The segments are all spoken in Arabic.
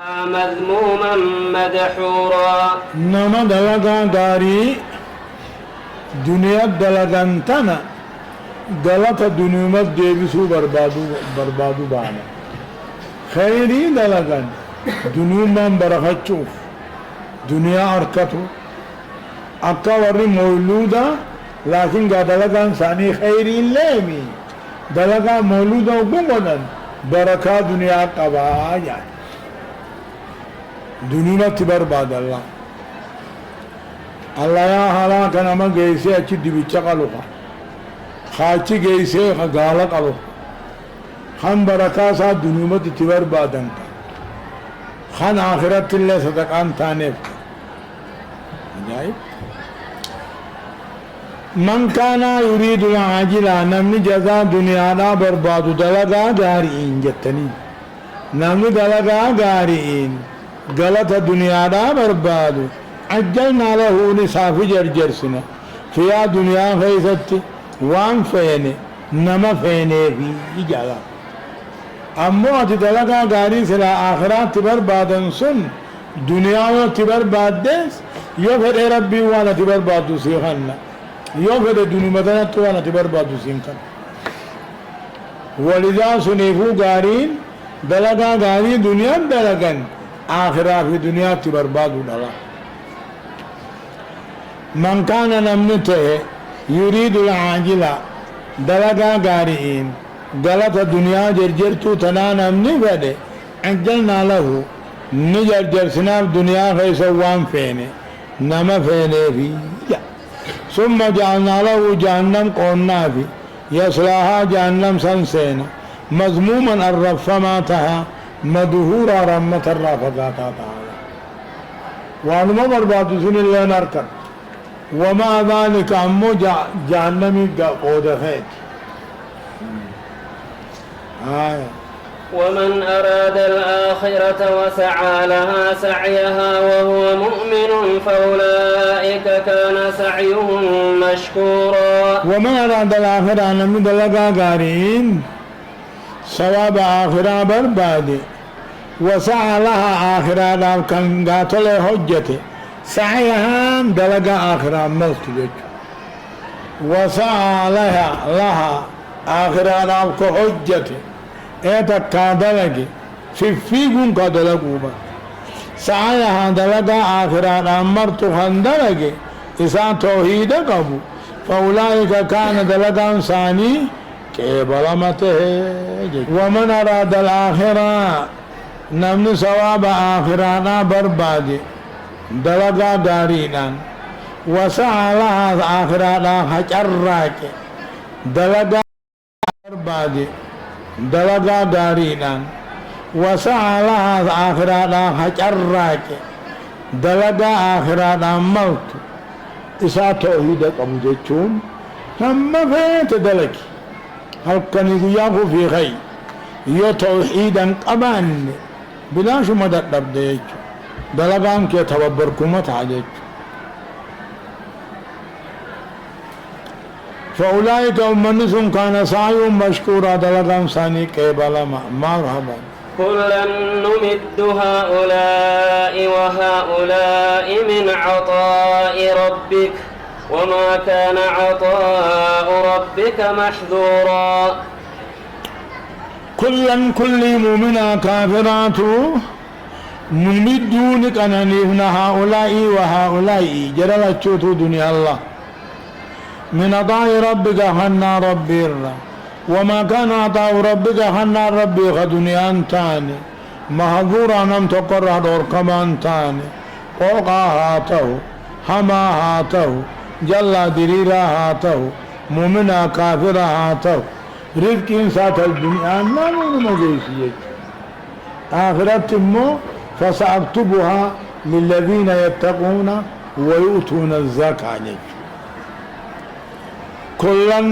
مذموما مدحورا. نما دلقا داري دنيا دلقان تنا دلقا دنيا ديبسو بربادو بانا خيري دلقان دنيا من برخچوف دنيا أركتو أكا وري مولودا لكن دلقان ثاني خيري الليمي دلقا مولودا وقمنا بركة دنيا قبايا دنيا تبرباد الله الله يا حالا كان ما جيسي أشي دبيتشا قالوها خاچي جيسي خالا قالوها خان بركة سا دنيا تبربادن خان آخرت الله صدقان تانيف جايب من كان يريد العاجلة نمني جزاء دنيا لا برباد دلقا غارئين جتني نمني دلقا غارئين غلط دنيا لا برباد عجلنا له نصاف جرجرسنا فيها دنيا خيست وان فيني نما فيني في إجالة أمو أتدلقا غاري سلا آخرات بربادن سن دنيا تبرباد ديس يوفر ربي وانا تبربادو سيخنا يوفر دنيا مدنة وانا تبربادو سيخنا ولذا سنفو غارين دلقا غاري دنيا دلقن آخرة في دنيا تبربادو دلا من كان نمنته يريد العاجلة دلقا غارين غلط الدنيا جرجرتو تنا نمني فده عجلنا له نجرجر سناب دنيا خيسوان فيني نما فيني في ثم جعلنا له جهنم قلنا في يصلاها جهنم سنسينا مذموما الرفماتها مدهورا رمة الرافقات تعالى وانما برباد سن الله نركب وما ذلك أمو جهنمي قود خيت ومن أراد الآخرة وسعى لها سعيها وهو مؤمن فأولئك كان سعيهم مشكورا. ومن أراد الآخرة نمد لقا قارين ثواب آخرة بربادي وسعى لها آخرة دام كان قاتل حجته سعيها دلقا آخرة ملتجج وسعى لها آخرة دام كحجته ايتا كادلقي فيقون كادلقوبا سعيها دلقا آخرة أمرت خندلقي إسا توحيد قبو فأولئك كان دلقا ثاني كبلمته ومن أراد الآخرة نمن ثواب آخرانا بربادي دلقا دارينا وسعى لها آخرانا حجراك دلقا بربادي دلقا دارينا وسعى لها آخرانا حجراك دلقا آخرانا موت إسا توحيد قبو جيشون هم فيت دلقي هل كان يقول في خير يو توحيدا قبان بلا شو مدد دبديك دلقان كي تببركم تعجيك فأولئك أمنسهم كان سعيهم مشكورا دلقان ثاني كيبالا مرحبا كلا نمد هؤلاء وهؤلاء من عطاء ربك وما كان عطاء ربك محذورا. كل مؤمنا كافرات نمدونك أن نفنا هؤلاء وهؤلاء جرلت شوتو دنيا الله من عطاء ربك حنا ربي وما كان عطاء ربك حنا ربي خدنيا تاني محذورا نم تقرر دور كمان تاني قوقا هاته هما هاته جلا دريرا هاته مؤمنا كافرا هاته رزق سات الدنيا نانو مجيسية آخرت مو فسأكتبها للذين يتقون ويؤتون الزكاة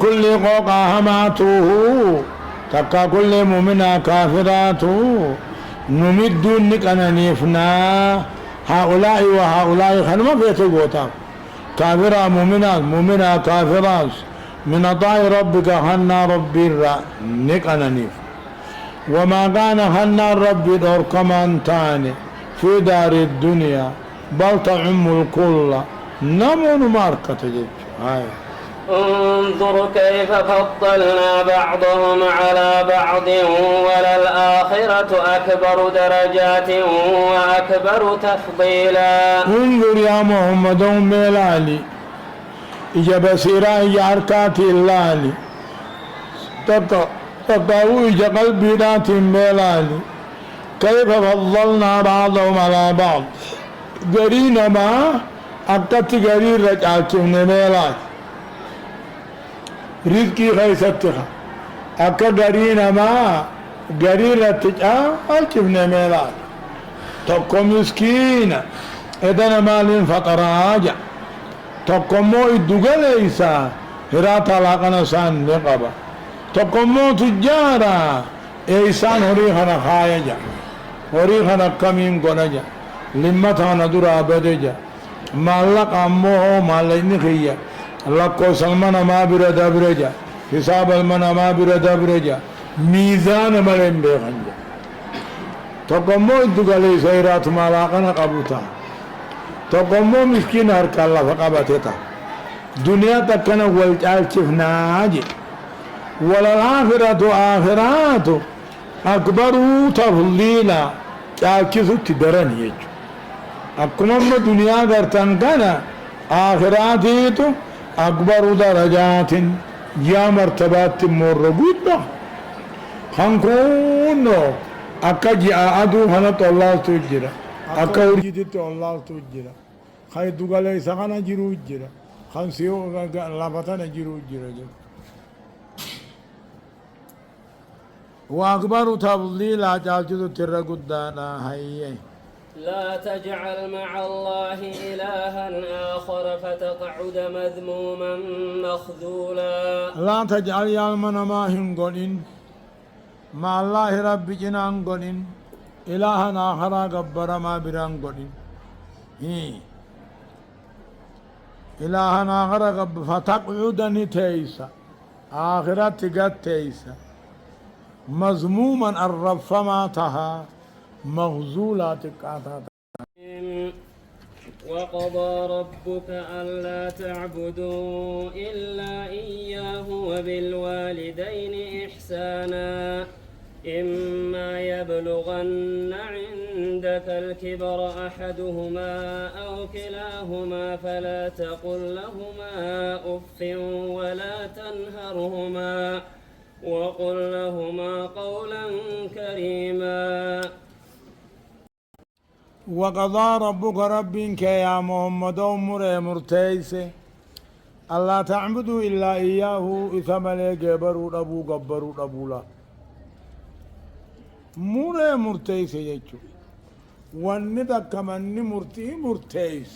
كل قوقا هماته تكا كل مؤمنا كافراته نمدونك أنا نفنا هؤلاء وهؤلاء خنما فيتقوتا كافرا مؤمنا كافرات من عطاء ربك حنا ربي نك أنا نف وما كان خنا ربي دور كمان تاني في دار الدنيا بل تعم الكل نمون ماركة جيش هاي انظر كيف فضلنا بعضهم على بعض وللآخرة أكبر درجات وأكبر تفضيلا. انظر يا محمد ميلالي إجا بصيرا إجا حركات اللالي تقاو إجا قلبي ذات ميلالي كيف فضلنا بعضهم على بعض قرينا ما أكت قرير رجعتهم ميلالي رزقي خيستها أكا قرينا ما قرير رجعتهم ميلالي تقو مسكينة إذن مال فقراجة تقومو الدقليسا هراتا لقنا سان نقبا تقومو تجارا إيسان هريخنا خايجا هريخنا كمين قنجا لمتا ندرا بدجا مالك أموه مالين خيا لكو سلمنا ما بردا برجا حساب المنا ما بردا برجا ميزان ملين بيخنجا تقومو الدقليسا هراتا مالقنا قبوتا تقومو مسكين هرك الله فقبتتا دنيا تكنا والجالشف ناجي وللآخرة آخرات أكبر تفضيلا جالشف تدرن يجو أكما دنيا غرتن كنا آخراتيتو أكبر درجات يا مرتبات مربوط خنكونو أكا جاء أدو خنط الله تجرى أكا ورجدت الله تجرى خاي دوغالي سخانا جيرو جرى خان سيو لابتانا جيرو جرى وأكبر تفضيلا جالجدو ترى قدانا هاي لا تجعل مع الله إلها آخر فتقعد مذموما مخذولا. لا تجعل يا من ما هنقولين مع الله رب جنان قولين إلها آخر قبر ما بران قولين إلها آخر قبر فتقعد نتيسا آخرت قد تيسا مذموما الرفماتها مغزولات قاتات. وقضى ربك ألا تعبدوا إلا إياه وبالوالدين إحسانا إما يبلغن عندك الكبر أحدهما أو كلاهما فلا تقل لهما أف ولا تنهرهما وقل لهما قولا كريما. وقضى ربك ربك يا محمد أمر مرتيس ألا تعبدوا إلا إياه إثم لك قبروا أبو لا مر مرتيس يجو وندك كمن مرتيس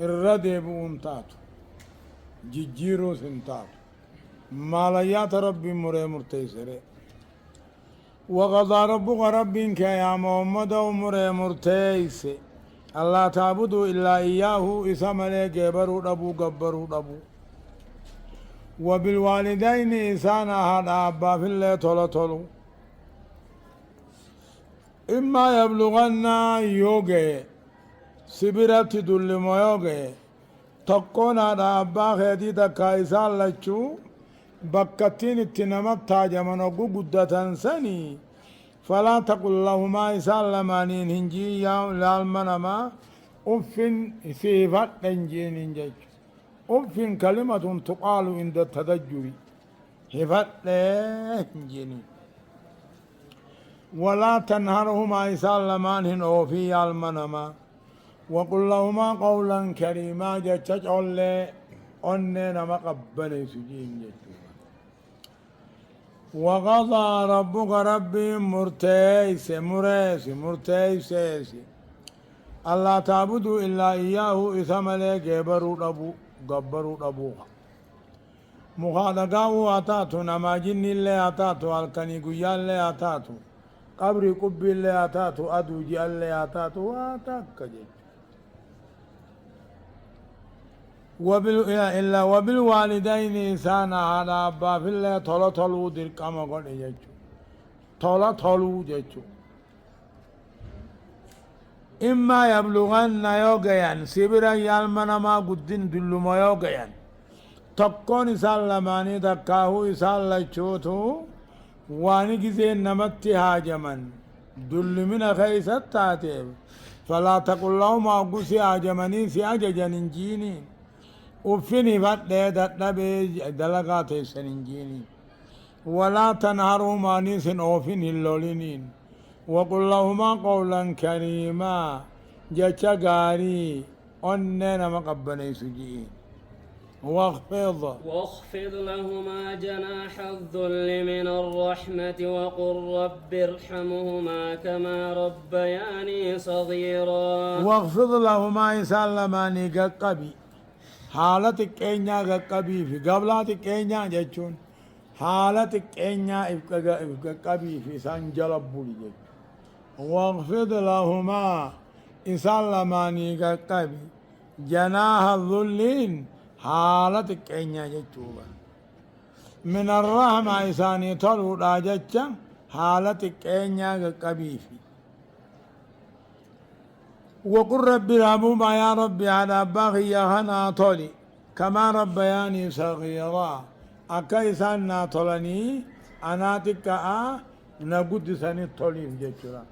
الردب انتاتو جيجيرو سنتاتو ماليات ربي مر مرتيس وقضى ربك ربك يا محمد أمر مرتيس الله تعبدوا إلا إياه إسم لك قبروا أبو وبالوالدين إسانا هذا أبا في الله طلو إما يبلغن يوغي سبرت دل موغي تقون هذا أبا خيدي تكا إسان لچو بكتين اتنمت تاجمن وقو قدة سني فلا تقل لهما إسان لمانين هنجي يا لالمنما أفن سيفات لنجين هنجي أفن كلمة تقال عند التدجر هفات لنجين ولا تنهرهما إسان لمانهن أوفي المنما وقل لهما قولا كريما جتش أولي أننا مقبل سجين جتش وقضى ربك ربي مرتيس الله تعبدوا إلا إياه إثم لك قبروا أبوها مخادقاو أتاتو نماجن اللي أتاتو الكني قيال اللي أتاتو قبري قبي اللي أتاتو أدوجي اللي أتاتو واتاك إلا وبالوالدين إنسانا على أبا في الله طلو در كما قل يجو tola toluu jechuu imma yabluganna yoo gayan sibira yaalma namaa guddin dulluma yoo gayan tokkoon isaan lamaanii takkaahuu isaan lachuutu waan gizeen namatti haajaman dullumina keeysat taateef falaa taqul lahumaa oggu si haajamanii si ajajan hin jiiniin uffin hifadhee dadhabee dalagaa teessan hin jiiniin walaa tanharuumaanis hin oofin hin loliniin وقل لهما قولا كريما جتشا غاري أننا مقبني سجين واخفض لهما جناح الذل من الرحمة وقل رب ارحمهما كما ربياني صغيرا واخفض لهما يسلماني قبي حالتك إنيا قبي في قبلاتك إنيا جتشون حالتك إنيا قبي في سنجلب بولي واخفض لهما يسلماني قبي جناح الذلين حالتك إنيا جتشوبا من الرحمة إساني طلو راجتشا حالتك إنيا قبيفي وقل ربي رحمهما يا ربي على باغي هنا طولي كما ربياني صغيرا أكيسان طولني أنا تكا نقود سني طولي جتشورا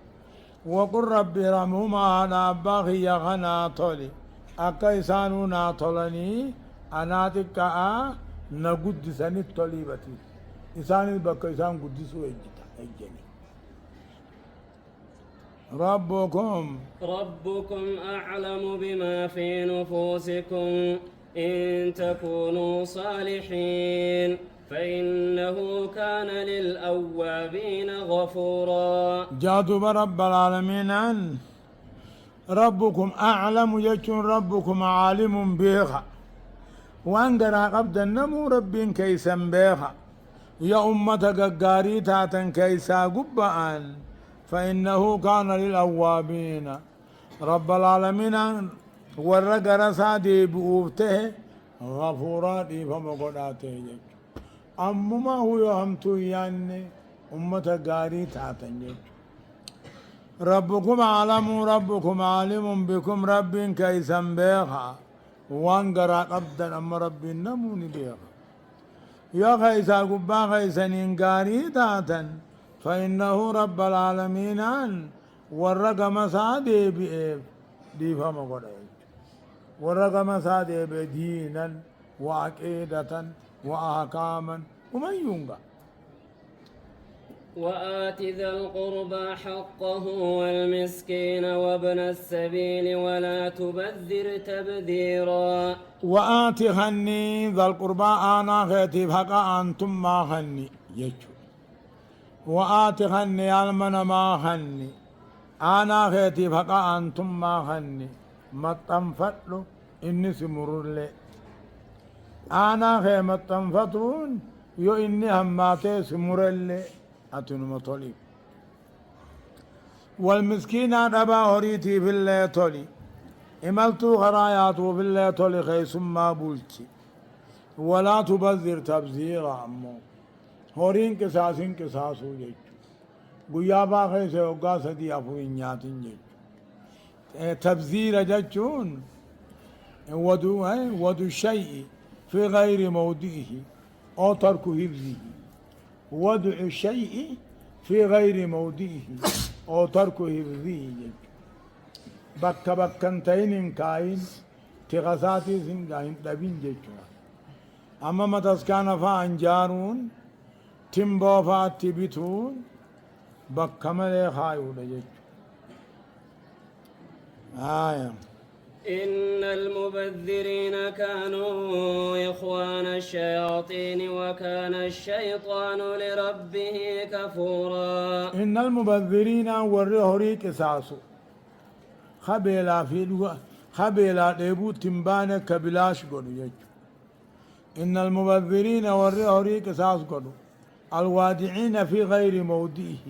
وقل ربي رحمهما على باغي هنا طولي أكيسان طولني أنا تكا نقود سني طولي بتي إسان بكا إسان قدسو إجتا ربكم أعلم بما في نفوسكم إن تكونوا صالحين فإنه كان للأوابين غفورا جادوا رب العالمين أن ربكم أعلم يجون ربكم عالم بيخا وأنقرا قبض النمو رب كيسا بيخا يا أمة قاري تاتا كيسا قبآن فإنه كان للأوابين رب العالمين ورق رسادي بؤوفته غفورا فما قداته أما هو يهمتو يعني أمة قاري تاتن ربكم عالم بكم رب كيسا بيخا وانقرا قبدا أما رب النمون بيخا يا خيسا قبا خيسا قاري تاتن فإنه رب العالمين ورقم سادي بإيب دي فما قرأي ورقم سادي بدينا وعقيدة وأحكاما ومن ينقى وآت ذا القربى حقه والمسكين وابن السبيل ولا تبذر تبذيرا وآت خني ذا القربى أنا خيتي حقا أنتم ما خني يجو وآت خني المنا ما خني أنا خيتي فقا أنتم ما خني ما تنفتلو إني سمرر لي أنا خي ما تنفتون يو إني هماتي سمرر لي أتنو مطولي والمسكين أبا هريتي في الله طولي إملتو خراياتو في الله طولي خي ثم بولتي ولا تبذر تبذيرا أمو horiin qisaasuu jechuudha guyyaa baaqeessa waggaa sadii afur hin nyaatin jechuudha tabziira jechuun wadu shay'i fi gayri mawdi'ihi oo tarku hifzihi wadu shay'i fi gayri mawdi'ihi oo tarku hifzihi jechuudha bakka hin ta'in hin kaayin tiqasaatiis hin dhabin jechuudha amma mataskaana fa'aan jaaruun timboo faatti bituun bakka malee kaayuudha jechuudha. إن المبذرين كانوا إخوان الشياطين وكان الشيطان لربه كفورا إن المبذرين ورهوري كساسو خبيلا ديبو تنبانا كبلاش قدو يجو إن المبذرين ورهوري كساس قدو الوادعين في غير موضعه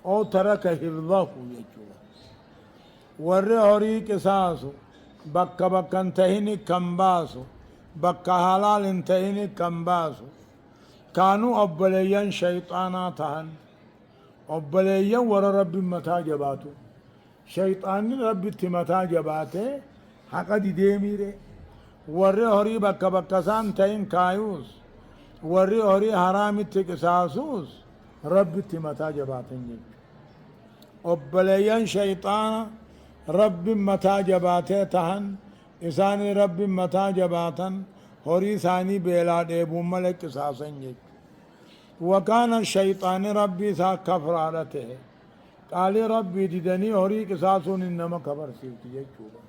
أو ترك حفظه يجو ورهوري كساسو بكا انتهيني كمباسو بكا حلال انتهيني كمباسو كانوا أبليان شيطانا تهن obboleeyyan warra rabbi mataa jabaatu shayxaanni rabbitti mataa jabaate haqa dideemiire warri horii bakka bakka isaan ta'in kaayuus warri horii haraamitti qisaasuus rabbitti mataa jabaaten jechu obboleeyyan shayxaana rabbi mataa jabaatee tahan isaanii rabbi mataa jabaatan horii isaanii beelaa dheebuun malee qisaasan jechu وكان الشيطان ربي سا كفرارته قال ربي ددني هوري قصاصون انما كبر سيرتي يجوبا